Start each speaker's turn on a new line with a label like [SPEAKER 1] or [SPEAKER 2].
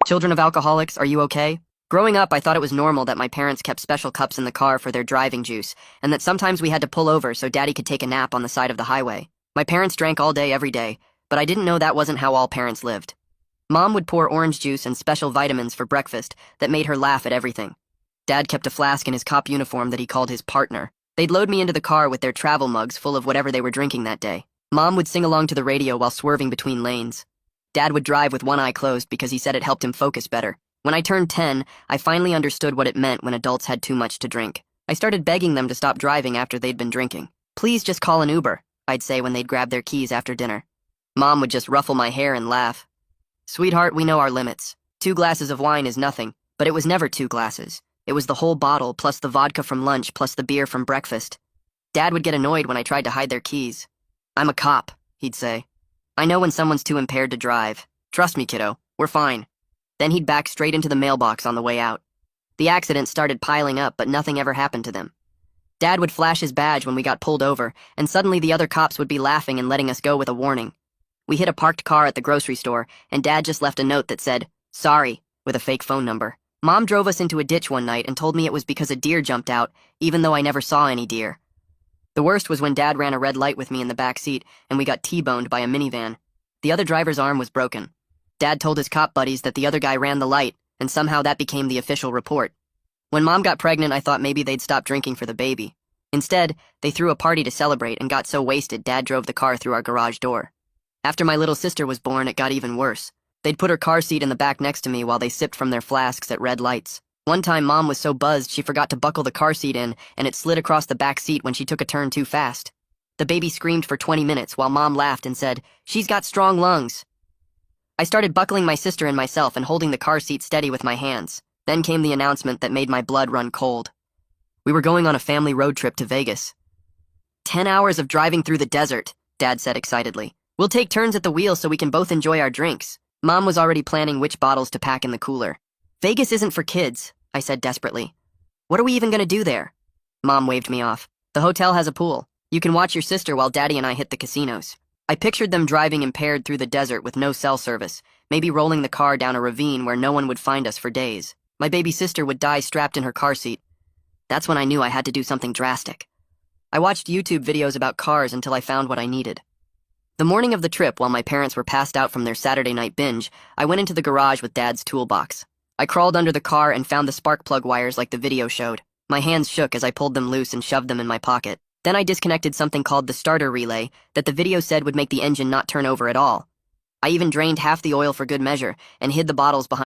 [SPEAKER 1] Children of alcoholics, are you okay? Growing up, I thought it was normal that my parents kept special cups in the car for their driving juice, and that sometimes we had to pull over so Daddy could take a nap on the side of the highway. My parents drank all day, every day, but I didn't know that wasn't how all parents lived. Mom would pour orange juice and special vitamins for breakfast that made her laugh at everything. Dad kept a flask in his cop uniform that he called his partner. They'd load me into the car with their travel mugs full of whatever they were drinking that day. Mom would sing along to the radio while swerving between lanes. Dad would drive with one eye closed because he said it helped him focus better. When I turned 10, I finally understood what it meant when adults had too much to drink. I started begging them to stop driving after they'd been drinking. Please just call an Uber, I'd say when they'd grab their keys after dinner. Mom would just ruffle my hair and laugh. Sweetheart, we know our limits. 2 glasses of wine is nothing, but it was never 2 glasses. It was the whole bottle plus the vodka from lunch plus the beer from breakfast. Dad would get annoyed when I tried to hide their keys. I'm a cop, he'd say. I know when someone's too impaired to drive. Trust me, kiddo, we're fine. Then he'd back straight into the mailbox on the way out. The accidents started piling up, but nothing ever happened to them. Dad would flash his badge when we got pulled over, and suddenly the other cops would be laughing and letting us go with a warning. We hit a parked car at the grocery store, and Dad just left a note that said, "Sorry," with a fake phone number. Mom drove us into a ditch one night and told me it was because a deer jumped out, even though I never saw any deer. The worst was when Dad ran a red light with me in the back seat, and we got T-boned by a minivan. The other driver's arm was broken. Dad told his cop buddies that the other guy ran the light, and somehow that became the official report. When Mom got pregnant, I thought maybe they'd stop drinking for the baby. Instead, they threw a party to celebrate and got so wasted Dad drove the car through our garage door. After my little sister was born, it got even worse. They'd put her car seat in the back next to me while they sipped from their flasks at red lights. One time, Mom was so buzzed she forgot to buckle the car seat in, and it slid across the back seat when she took a turn too fast. The baby screamed for 20 minutes while Mom laughed and said, "She's got strong lungs." I started buckling my sister and myself and holding the car seat steady with my hands. Then came the announcement that made my blood run cold. We were going on a family road trip to Vegas. 10 hours of driving through the desert, Dad said excitedly. We'll take turns at the wheel so we can both enjoy our drinks. Mom was already planning which bottles to pack in the cooler. Vegas isn't for kids, I said desperately. What are we even going to do there? Mom waved me off. The hotel has a pool. You can watch your sister while Daddy and I hit the casinos. I pictured them driving impaired through the desert with no cell service, maybe rolling the car down a ravine where no one would find us for days. My baby sister would die strapped in her car seat. That's when I knew I had to do something drastic. I watched YouTube videos about cars until I found what I needed. The morning of the trip, while my parents were passed out from their Saturday night binge, I went into the garage with Dad's toolbox. I crawled under the car and found the spark plug wires like the video showed. My hands shook as I pulled them loose and shoved them in my pocket. Then I disconnected something called the starter relay that the video said would make the engine not turn over at all. I even drained half the oil for good measure and hid the bottles behind